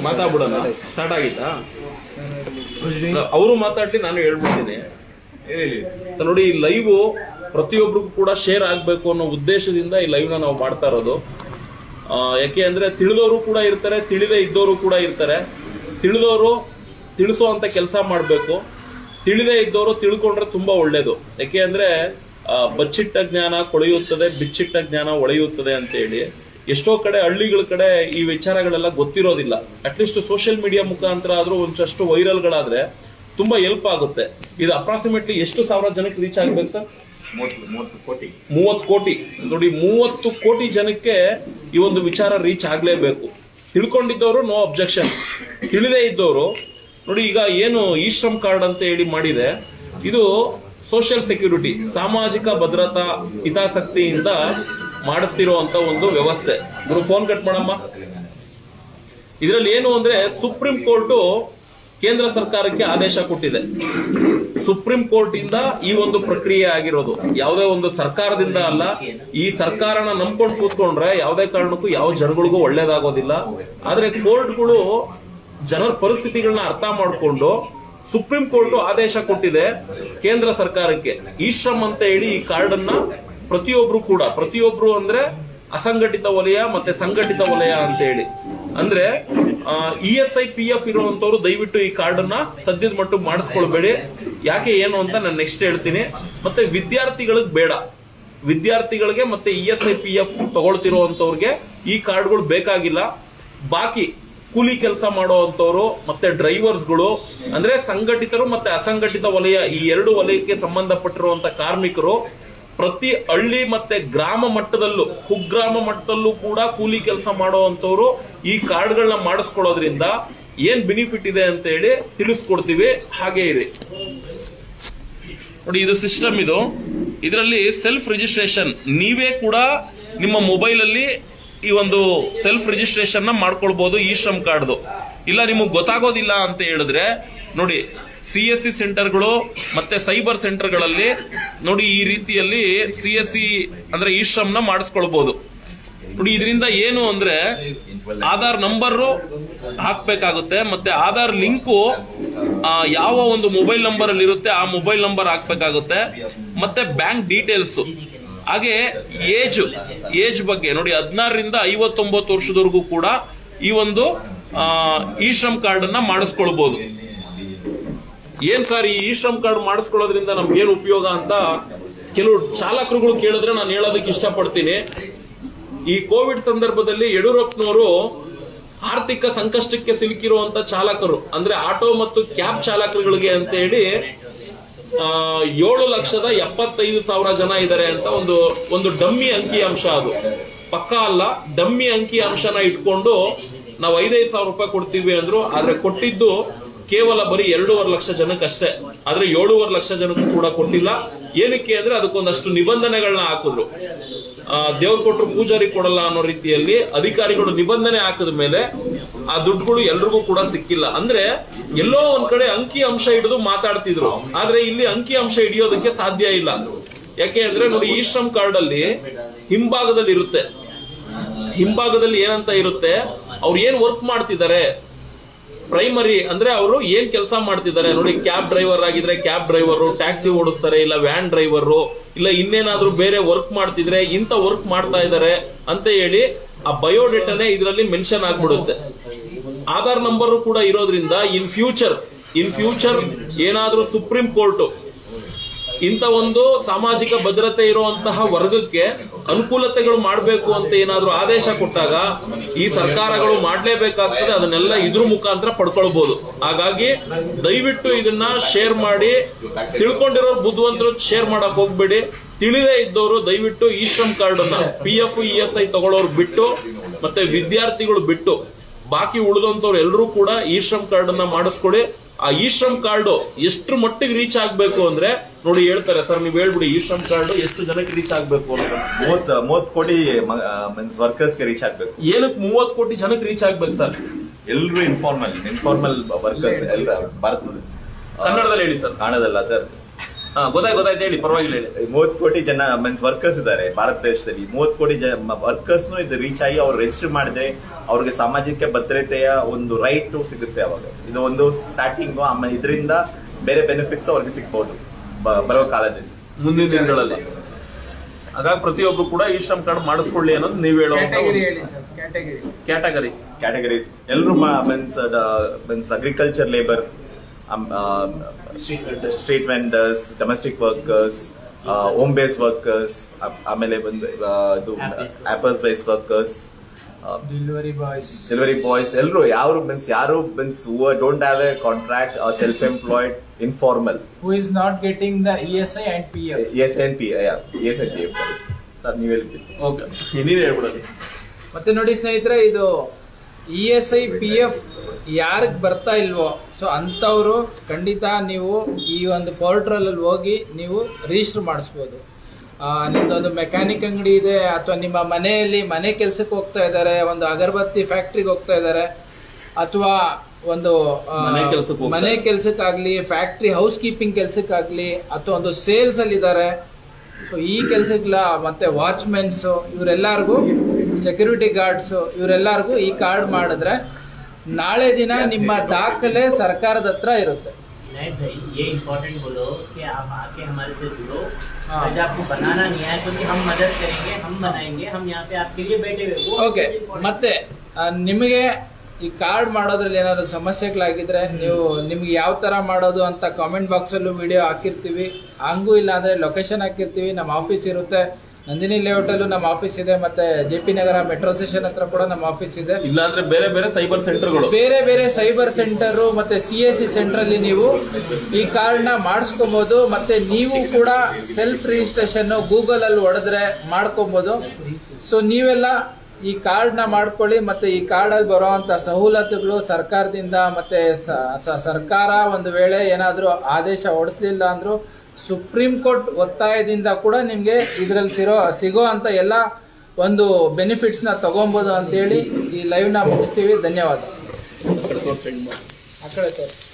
ಮಾತಾಡ್ಬಿಡೋಣ. Start ಆಗಿತ್ತಾ? ಅವರು ಮಾತಾಡ್ಲಿ, ನಾನು ಹೇಳ್ಬಿಡ್ತೀನಿ. ನೋಡಿ, ಈ ಲೈವ್ ಪ್ರತಿಯೊಬ್ಬರಿಗೂ ಕೂಡ ಶೇರ್ ಆಗ್ಬೇಕು ಅನ್ನೋ ಉದ್ದೇಶದಿಂದ ಈ ಲೈವ್ ನಾವು ಮಾಡ್ತಾ ಇರೋದು. ಯಾಕೆ ಅಂದ್ರೆ ತಿಳಿದವರು ಕೂಡ ಇರ್ತಾರೆ, ತಿಳಿದೇ ಇದ್ದವರು ಕೂಡ ಇರ್ತಾರೆ. ತಿಳಿದವರು ತಿಳಿಸುವಂತ ಕೆಲಸ ಮಾಡಬೇಕು, ತಿಳಿದೇ ಇದ್ದವರು ತಿಳ್ಕೊಂಡ್ರೆ ತುಂಬಾ ಒಳ್ಳೇದು. ಯಾಕೆ ಅಂದ್ರೆ ಬಚ್ಚಿಟ್ಟ ಜ್ಞಾನ ಕೊಳೆಯುತ್ತದೆ, ಬಿಚ್ಚಿಟ್ಟ ಜ್ಞಾನ ಒಳೆಯುತ್ತದೆ ಅಂತ ಹೇಳಿ ಎಷ್ಟೋ ಕಡೆ ಹಳ್ಳಿಗಳ ಕಡೆ ಈ ವಿಚಾರಗಳೆಲ್ಲ ಗೊತ್ತಿರೋದಿಲ್ಲ. ಅಟ್ಲೀಸ್ಟ್ ಸೋಷಿಯಲ್ ಮೀಡಿಯಾ ಮುಖಾಂತರ ಆದ್ರೂ ಒಂದಷ್ಟು ವೈರಲ್ಗಳಾದ್ರೆ ತುಂಬಾ ಹೆಲ್ಪ್ ಆಗುತ್ತೆ. ಇದು ಅಪ್ರಾಕ್ಸಿಮೇಟ್ಲಿ ಎಷ್ಟು ಸಾವಿರ ಜನಕ್ಕೆ ರೀಚ್ ಆಗ್ಬೇಕು ಸರ್? 30 ಕೋಟಿ. ನೋಡಿ, 30 ಕೋಟಿ ಜನಕ್ಕೆ ಈ ಒಂದು ವಿಚಾರ ರೀಚ್ ಆಗ್ಲೇಬೇಕು. ತಿಳ್ಕೊಂಡಿದ್ದವರು ನೋ ಅಬ್ಜೆಕ್ಷನ್, ತಿಳಿದೇ ಇದ್ದವರು ನೋಡಿ, ಈಗ ಏನು ಈ ಶ್ರಮ್ ಕಾರ್ಡ್ ಅಂತ ಹೇಳಿ ಮಾಡಿದೆ, ಇದು ಸೋಷಿಯಲ್ ಸೆಕ್ಯೂರಿಟಿ, ಸಾಮಾಜಿಕ ಭದ್ರತಾ ಹಿತಾಸಕ್ತಿಯಿಂದ ಮಾಡಿಸ್ತಿರುವಂತ ಒಂದು ವ್ಯವಸ್ಥೆ. ಇವರು ಫೋನ್ ಕಟ್ ಮಾಡಮ್ಮ. ಇದರಲ್ಲಿ ಏನು ಅಂದ್ರೆ ಸುಪ್ರೀಂ ಕೋರ್ಟ್ ಕೇಂದ್ರ ಸರ್ಕಾರಕ್ಕೆ ಆದೇಶ ಕೊಟ್ಟಿದೆ. ಸುಪ್ರೀಂ ಕೋರ್ಟ್ ಇಂದ ಈ ಒಂದು ಪ್ರಕ್ರಿಯೆ ಆಗಿರೋದು, ಯಾವುದೇ ಒಂದು ಸರ್ಕಾರದಿಂದ ಅಲ್ಲ. ಈ ಸರ್ಕಾರನ ನಂಬ್ಕೊಂಡು ಕೂತ್ಕೊಂಡ್ರೆ ಯಾವುದೇ ಕಾರಣಕ್ಕೂ ಯಾವ ಜನಗಳಿಗೂ ಒಳ್ಳೇದಾಗೋದಿಲ್ಲ. ಆದ್ರೆ ಕೋರ್ಟ್ಗಳು ಜನರ ಪರಿಸ್ಥಿತಿಗಳನ್ನ ಅರ್ಥ ಮಾಡಿಕೊಂಡು ಸುಪ್ರೀಂ ಕೋರ್ಟ್ ಆದೇಶ ಕೊಟ್ಟಿದೆ ಕೇಂದ್ರ ಸರ್ಕಾರಕ್ಕೆ. ಈ ಶ್ರಮ್ ಅಂತ ಹೇಳಿ ಈ ಕಾರ್ಡ್ ಅನ್ನ ಪ್ರತಿಯೊಬ್ರು ಅಂದ್ರೆ ಅಸಂಘಟಿತ ವಲಯ ಮತ್ತೆ ಸಂಘಟಿತ ವಲಯ ಅಂತ ಹೇಳಿ, ಅಂದ್ರೆ ESI PF ಇರುವಂತವ್ರು ದಯವಿಟ್ಟು ಈ ಕಾರ್ಡ್ ಅನ್ನ ಸದ್ಯದ ಮಟ್ಟಿಗೆ ಮಾಡಿಸ್ಕೊಳ್ಬೇಡಿ. ಯಾಕೆ ಏನು ಅಂತ ನಾನು ನೆಕ್ಸ್ಟ್ ಹೇಳ್ತೀನಿ. ಮತ್ತೆ ವಿದ್ಯಾರ್ಥಿಗಳಿಗೆ ಬೇಡ, ವಿದ್ಯಾರ್ಥಿಗಳಿಗೆ ಮತ್ತೆ ESI PF ತಗೊಳ್ತಿರುವಂತವ್ರಿಗೆ ಈ ಕಾರ್ಡ್ಗಳು ಬೇಕಾಗಿಲ್ಲ. ಬಾಕಿ ಕೂಲಿ ಕೆಲಸ ಮಾಡುವಂತವ್ರು ಮತ್ತೆ ಡ್ರೈವರ್ಸ್ಗಳು, ಅಂದ್ರೆ ಸಂಘಟಿತರು ಮತ್ತೆ ಅಸಂಘಟಿತ ವಲಯ, ಈ ಎರಡು ವಲಯಕ್ಕೆ ಸಂಬಂಧಪಟ್ಟಿರುವಂತ ಕಾರ್ಮಿಕರು ಪ್ರತಿ ಹಳ್ಳಿ ಮತ್ತೆ ಗ್ರಾಮ ಮಟ್ಟದಲ್ಲೂ, ಕುಗ್ರಾಮ ಮಟ್ಟದಲ್ಲೂ ಕೂಡ ಕೂಲಿ ಕೆಲಸ ಮಾಡುವಂತವ್ರು ಈ ಕಾರ್ಡ್ಗಳನ್ನ ಮಾಡಿಸ್ಕೊಳ್ಳೋದ್ರಿಂದ ಏನ್ ಬೆನಿಫಿಟ್ ಇದೆ ಅಂತ ಹೇಳಿ ತಿಳಿಸ್ಕೊಡ್ತೀವಿ. ಹಾಗೆ ಇದೆ ನೋಡಿ, ಇದು ಸಿಸ್ಟಮ್. ಇದರಲ್ಲಿ ಸೆಲ್ಫ್ ರಿಜಿಸ್ಟ್ರೇಷನ್, ನೀವೇ ಕೂಡ ನಿಮ್ಮ ಮೊಬೈಲ್ ಅಲ್ಲಿ ಈ ಒಂದು ಸೆಲ್ಫ್ ರಿಜಿಸ್ಟ್ರೇಷನ್ ಮಾಡ್ಕೊಳ್ಬಹುದು ಈ ಶ್ರಮ್ ಕಾರ್ಡ್ದು. ಇಲ್ಲ ನಿಮಗೆ ಗೊತ್ತಾಗೋದಿಲ್ಲ ಅಂತ ಹೇಳಿದ್ರೆ ನೋಡಿ, CSC ಸೆಂಟರ್ಗಳು ಮತ್ತೆ ಸೈಬರ್ ಸೆಂಟರ್ಗಳಲ್ಲಿ ನೋಡಿ ಈ ರೀತಿಯಲ್ಲಿ CSC ಅಂದ್ರೆ ಈ ಶ್ರಮ್ನ ಮಾಡಿಸ್ಕೊಳ್ಬಹುದು. ನೋಡಿ, ಇದರಿಂದ ಏನು ಅಂದ್ರೆ ಆಧಾರ್ ನಂಬರ್ ಹಾಕ್ಬೇಕಾಗುತ್ತೆ, ಮತ್ತೆ ಆಧಾರ್ ಲಿಂಕು ಯಾವ ಒಂದು ಮೊಬೈಲ್ ನಂಬರ್ ಅಲ್ಲಿ ಇರುತ್ತೆ ಆ ಮೊಬೈಲ್ ನಂಬರ್ ಹಾಕ್ಬೇಕಾಗುತ್ತೆ, ಮತ್ತೆ ಬ್ಯಾಂಕ್ ಡೀಟೇಲ್ಸ್. ಹಾಗೆ ಏಜ್ ಬಗ್ಗೆ ನೋಡಿ, 16ರಿಂದ 59 ವರ್ಷದವರೆಗೂ ಕೂಡ ಈ ಒಂದು ಈ ಶ್ರಮ್ ಕಾರ್ಡ್ ಅನ್ನ ಮಾಡಿಸ್ಕೊಳ್ಬಹುದು. ಏನ್ ಸರ್ ಈ ಶ್ರಮ್ ಕಾರ್ಡ್ ಮಾಡಿಸ್ಕೊಳ್ಳೋದ್ರಿಂದ ನಮ್ಗೆ ಏನ್ ಉಪಯೋಗ ಅಂತ ಕೆಲವು ಚಾಲಕರುಗಳು ಕೇಳಿದ್ರೆ ನಾನು ಹೇಳೋದಕ್ಕೆ ಇಷ್ಟಪಡ್ತೀನಿ. ಈ ಕೋವಿಡ್ ಸಂದರ್ಭದಲ್ಲಿ ಯಡಿಯೂರಪ್ಪನವರು ಆರ್ಥಿಕ ಸಂಕಷ್ಟಕ್ಕೆ ಸಿಲುಕಿರುವಂತ ಚಾಲಕರು, ಅಂದ್ರೆ ಆಟೋ ಮತ್ತು ಕ್ಯಾಬ್ ಚಾಲಕರುಗಳಿಗೆ ಅಂತ ಹೇಳಿ 7,75,000 ಜನ ಇದ್ದಾರೆ ಅಂತ ಒಂದು ಡಮ್ಮಿ ಅಂಕಿ ಅಂಶ, ಅದು ಪಕ್ಕಾ ಅಲ್ಲ, ಡಮ್ಮಿ ಅಂಕಿ ಅಂಶನ ಇಟ್ಕೊಂಡು ನಾವು 5,000 ರೂಪಾಯಿ ಕೊಡ್ತೀವಿ ಅಂದ್ರು. ಆದ್ರೆ ಕೊಟ್ಟಿದ್ದು ಕೇವಲ ಬರೀ 2.5 ಲಕ್ಷ ಜನಕ್ಕೆ ಅಷ್ಟೇ. ಆದ್ರೆ 7.5 ಲಕ್ಷ ಜನಕ್ಕೂ ಕೂಡ ಕೊಟ್ಟಿಲ್ಲ. ಏನಕ್ಕೆ ಅಂದ್ರೆ ಅದಕ್ಕೊಂದಷ್ಟು ನಿಬಂಧನೆಗಳನ್ನ ಹಾಕಿದ್ರು. ದೇವ್ರು ಕೊಟ್ಟರು ಪೂಜಾರಿ ಕೊಡಲ್ಲ ಅನ್ನೋ ರೀತಿಯಲ್ಲಿ ಅಧಿಕಾರಿಗಳು ನಿಬಂಧನೆ ಹಾಕಿದ ಮೇಲೆ ಆ ದುಡ್ಡುಗಳು ಎಲ್ರಿಗೂ ಕೂಡ ಸಿಕ್ಕಿಲ್ಲ. ಅಂದ್ರೆ ಎಲ್ಲೋ ಒಂದ್ ಕಡೆ ಅಂಕಿ ಅಂಶ ಹಿಡಿದು ಮಾತಾಡ್ತಿದ್ರು, ಆದ್ರೆ ಇಲ್ಲಿ ಅಂಕಿ ಅಂಶ ಹಿಡಿಯೋದಕ್ಕೆ ಸಾಧ್ಯ ಇಲ್ಲ. ಯಾಕೆ ಅಂದ್ರೆ ನೋಡಿ, ಈ ಶ್ರಮ್ ಕಾರ್ಡ್ ಅಲ್ಲಿ ಹಿಂಭಾಗದಲ್ಲಿ ಏನಂತ ಇರುತ್ತೆ, ಅವ್ರು ಏನ್ ವರ್ಕ್ ಮಾಡ್ತಿದ್ದಾರೆ, ಪ್ರೈಮರಿ ಅಂದ್ರೆ ಅವರು ಏನ್ ಕೆಲಸ ಮಾಡ್ತಿದ್ದಾರೆ ನೋಡಿ. ಕ್ಯಾಬ್ ಡ್ರೈವರ್ ಆಗಿದ್ರೆ ಕ್ಯಾಬ್ ಡ್ರೈವರ್, ಟ್ಯಾಕ್ಸಿ ಓಡಿಸ್ತಾರೆ, ಇಲ್ಲ ವ್ಯಾನ್ ಡ್ರೈವರ್, ಇಲ್ಲ ಇನ್ನೇನಾದ್ರೂ ಬೇರೆ ವರ್ಕ್ ಮಾಡ್ತಿದ್ರೆ ಇಂತ ವರ್ಕ್ ಮಾಡ್ತಾ ಇದ್ದಾರೆ ಅಂತ ಹೇಳಿ ಆ ಬಯೋಡೇಟಾನೇ ಇದರಲ್ಲಿ ಮೆನ್ಷನ್ ಆಗ್ಬಿಡುತ್ತೆ. ಆಧಾರ್ ನಂಬರ್ ಕೂಡ ಇರೋದ್ರಿಂದ ಇನ್ ಫ್ಯೂಚರ್ ಏನಾದ್ರೂ ಸುಪ್ರೀಂ ಕೋರ್ಟ್ ಇಂತ ಒಂದು ಸಾಮಾಜಿಕ ಭದ್ರತೆ ಇರುವಂತಹ ವರ್ಗಕ್ಕೆ ಅನುಕೂಲತೆಗಳು ಮಾಡಬೇಕು ಅಂತ ಏನಾದ್ರೂ ಆದೇಶ ಕೊಟ್ಟಾಗ ಈ ಸರ್ಕಾರಗಳು ಮಾಡ್ಲೇಬೇಕಾಗ್ತದೆ. ಅದನ್ನೆಲ್ಲ ಇದ್ರ ಮುಖಾಂತರ ಪಡ್ಕೊಳ್ಬಹುದು. ಹಾಗಾಗಿ ದಯವಿಟ್ಟು ಇದನ್ನ ಶೇರ್ ಮಾಡಿ, ತಿಳ್ಕೊಂಡಿರೋರು ಬುದ್ಧಿವಂತರು ಶೇರ್ ಮಾಡಕ್ ಹೋಗ್ಬೇಡಿ. ತಿಳಿದೇ ಇದ್ದವರು ದಯವಿಟ್ಟು ಈ ಶ್ರಮ್ ಕಾರ್ಡ್ ಅನ್ನ PF ESI ತಗೊಳ್ಳೋರು ಬಿಟ್ಟು, ಮತ್ತೆ ವಿದ್ಯಾರ್ಥಿಗಳು ಬಿಟ್ಟು ಬಾಕಿ ಉಳಿದಂತವ್ರು ಎಲ್ಲರೂ ಕೂಡ ಈ ಶ್ರಮ್ ಕಾರ್ಡ್ ಅನ್ನ ಮಾಡಿಸ್ಕೊಡಿ. ಆ ಈ ಶ್ರಮ್ ಕಾರ್ಡ್ ಎಷ್ಟು ಮಟ್ಟಿಗೆ ರೀಚ್ ಆಗ್ಬೇಕು ಅಂದ್ರೆ ನೋಡಿ, ಹೇಳ್ತಾರೆ ಸರ್ ನೀವು ಹೇಳ್ಬಿಡಿ, ಈ ಶ್ರಮ್ ಕಾರ್ಡ್ ಎಷ್ಟು ಜನಕ್ಕೆ ರೀಚ್ ಆಗ್ಬೇಕು ಅಂತ. 30 ಕೋಟಿ ವರ್ಕರ್ಸ್ ಗೆ ರೀಚ್ ಆಗ್ಬೇಕು. ಏನಕ್ಕೆ 30 ಕೋಟಿ ಜನಕ್ಕೆ ರೀಚ್ ಆಗ್ಬೇಕು ಸರ್? ಎಲ್ರು ಇನ್ಫಾರ್ಮಲ್ ವರ್ಕರ್ಸ್ ಎಲ್ಲ ಭಾರತ. ಕನ್ನಡದಲ್ಲಿ ಹೇಳಿ ಸರ್. ಕಾಣದಲ್ಲ ಸರ್, ಗೊತ್ತಾಯ್ತು ಹೇಳಿ, ಪರವಾಗಿಲ್ಲ ಹೇಳಿ. 30 ಕೋಟಿ ಜನ ಮೀನ್ಸ್ ವರ್ಕರ್ಸ್ ಇದ್ದಾರೆ ಭಾರತ ದೇಶದಲ್ಲಿ. 30 ಕೋಟಿ ವರ್ಕರ್ಸ್ ಇದು ರೀಚ್ ಆಗಿ ಅವ್ರು ರಿಜಿಸ್ಟರ್ ಮಾಡಿದ್ರೆ ಅವ್ರಿಗೆ ಸಾಮಾಜಿಕ ಭದ್ರತೆಯ ಒಂದು ರೈಟ್ ಸಿಗುತ್ತೆ. ಅವಾಗ ಇದು ಒಂದು ಸ್ಟಾರ್ಟಿಂಗ್, ಆಮೇಲೆ ಇದರಿಂದ ಬೇರೆ ಬೆನಿಫಿಟ್ಸ್ ಅವ್ರಿಗೆ ಸಿಗ್ಬಹುದು ಬರೋ ಕಾಲದಲ್ಲಿ, ಮುಂದಿನ ದಿನಗಳಲ್ಲಿ. ಹಾಗಾಗಿ ಪ್ರತಿಯೊಬ್ರು ಕೂಡ ಈ ಶ್ರಮ್ ಕಾರ್ಡ್ ಮಾಡಿಸ್ಕೊಳ್ಳಿ ಅನ್ನೋದು ನೀವು ಹೇಳೋ ಕ್ಯಾಟಗರೀಸ್. ಎಲ್ಲರೂ means agriculture labour, street vendors, domestic workers, home base workers, ಆಮೇಲೆ ಬಂದು ಇದು ಆಪರ್ಸ್ ಬೇಸ್ ವರ್ಕರ್ಸ್, ಡೆಲಿವರಿ ಬಾಯ್ಸ್, ಎಲ್ಲರೂ ಯಾರು means who don't have A contract, self employed, informal, who is not getting the ESI and PF. ESI and PF. Sir ನೀವು ಹೇಳಿ. Okay, ನೀನು ಹೇಳ್ಬಿಡೋದು. ಮತ್ತೆ ನೋಡಿ ಸ್ನೇಹಿತರೆ, ಇದು ESI PF ಯಾರಿಗೆ ಬರ್ತಾ ಇಲ್ವೋ, ಸೊ ಅಂಥವ್ರು ಖಂಡಿತ ನೀವು ಈ ಒಂದು ಪೋರ್ಟಲಲ್ಲಿ ಹೋಗಿ ನೀವು ರಿಜಿಸ್ಟರ್ ಮಾಡಿಸ್ಬೋದು. ನಿಮ್ಮದೊಂದು ಮೆಕ್ಯಾನಿಕ್ ಅಂಗಡಿ ಇದೆ, ಅಥವಾ ನಿಮ್ಮ ಮನೆ ಕೆಲಸಕ್ಕೆ ಹೋಗ್ತಾ ಇದ್ದಾರೆ, ಒಂದು ಅಗರಬತ್ತಿ ಫ್ಯಾಕ್ಟ್ರಿಗೆ ಹೋಗ್ತಾ ಇದ್ದಾರೆ, ಅಥವಾ ಒಂದು ಮನೆ ಕೆಲಸಕ್ಕಾಗ್ಲಿ, ಫ್ಯಾಕ್ಟ್ರಿ ಹೌಸ್ ಕೀಪಿಂಗ್ ಕೆಲಸಕ್ಕಾಗ್ಲಿ, ಅಥವಾ ಒಂದು ಸೇಲ್ಸ್ ಅಲ್ಲಿ ಇದ್ದಾರೆ. ಸೊ ಈ ಕೆಲಸಕ್ಕೆಲ್ಲ, ಮತ್ತೆ ವಾಚ್ಮೆನ್ಸ್, ಇವರೆಲ್ಲರಿಗೂ, ಸೆಕ್ಯೂರಿಟಿ ಗಾರ್ಡ್ಸ್, ಇವರೆಲ್ಲರಿಗೂ ಈ ಕಾರ್ಡ್ ಮಾಡಿದ್ರೆ ನಾಳೆ ದಿನ ನಿಮ್ಮ ದಾಖಲೆ ಸರ್ಕಾರದ ಹತ್ರ ಇರುತ್ತೆ. ये इम्पोर्टेंट बोलो कि आप आके हमारे से जुड़ो. वैसे आपको बनाना नहीं है, क्योंकि हम मदद करेंगे, हम बनाएंगे, हम यहाँ पे आपके लिए बैठे हुए. ಓಕೆ, ಮತ್ತೆ ನಿಮಗೆ ಈ ಕಾರ್ಡ್ ಮಾಡೋದ್ರಲ್ಲಿ ಏನಾದ್ರು ಸಮಸ್ಯೆಗಳಾಗಿದ್ರೆ ನಿಮ್ಗೆ ಯಾವ ತರ ಮಾಡೋದು ಅಂತ ಕಾಮೆಂಟ್ ಬಾಕ್ಸ್ ಅಲ್ಲೂ ವಿಡಿಯೋ ಹಾಕಿರ್ತೀವಿ. ಹಂಗೂ ಇಲ್ಲ ಅಂದ್ರೆ ಲೊಕೇಶನ್ ಹಾಕಿರ್ತೀವಿ. ನಮ್ಮ ಆಫೀಸ್ ಇರುತ್ತೆ, ನಂದಿನಿ ಲೇಔಟ್ ಅಲ್ಲೂ ನಮ್ಮ ಆಫೀಸ್ ಇದೆ, ಮತ್ತೆ JP ನಗರ ಮೆಟ್ರೋ ಸ್ಟೇಷನ್ ಹತ್ರ ಕೂಡ ನಮ್ಮ ಆಫೀಸ್ ಇದೆ. ಇಲ್ಲಾಂದ್ರೆ ಬೇರೆ ಸೈಬರ್ ಸೆಂಟರ್ಗಳು, ಬೇರೆ ಸೈಬರ್ ಸೆಂಟರ್ ಮತ್ತೆ CSC ಸೆಂಟರ್ ಅಲ್ಲಿ ನೀವು ಈ ಕಾರ್ಡ್ ನ ಮಾಡಿಸ್ಕೊಬಹುದು. ಮತ್ತೆ ನೀವು ಕೂಡ ಸೆಲ್ಫ್ ರಿಜಿಸ್ಟ್ರೇಷನ್ ಗೂಗಲ್ ಅಲ್ಲಿ ಹೊಡೆದ್ರೆ ಮಾಡ್ಕೊಬಹುದು. ಸೊ ನೀವೆಲ್ಲ ಈ ಕಾರ್ಡ್ ನ ಮಾಡ್ಕೊಳ್ಳಿ. ಮತ್ತೆ ಈ ಕಾರ್ಡ್ ಅಲ್ಲಿ ಬರುವಂತ ಸವಲತ್ತುಗಳು ಸರ್ಕಾರದಿಂದ, ಮತ್ತೆ ಸರ್ಕಾರ ಒಂದು ವೇಳೆ ಏನಾದ್ರೂ ಆದೇಶ ಹೊರಡಿಸ್ಲಿಲ್ಲ ಅಂದ್ರೂ ಸುಪ್ರೀಂ ಕೋರ್ಟ್ ಒತ್ತಾಯದಿಂದ ಕೂಡ ನಿಮ್ಗೆ ಇದ್ರಲ್ಲಿ ಸಿಗೋ ಅಂತ ಎಲ್ಲ ಒಂದು ಬೆನಿಫಿಟ್ಸ್ ನ ತಗೊಬಹುದು ಅಂತೇಳಿ ಈ ಲೈವ್ ನ ಮುಗಿಸ್ತೀವಿ. ಧನ್ಯವಾದ. ಆ ಕಡೆ ತೋರಿಸಿ.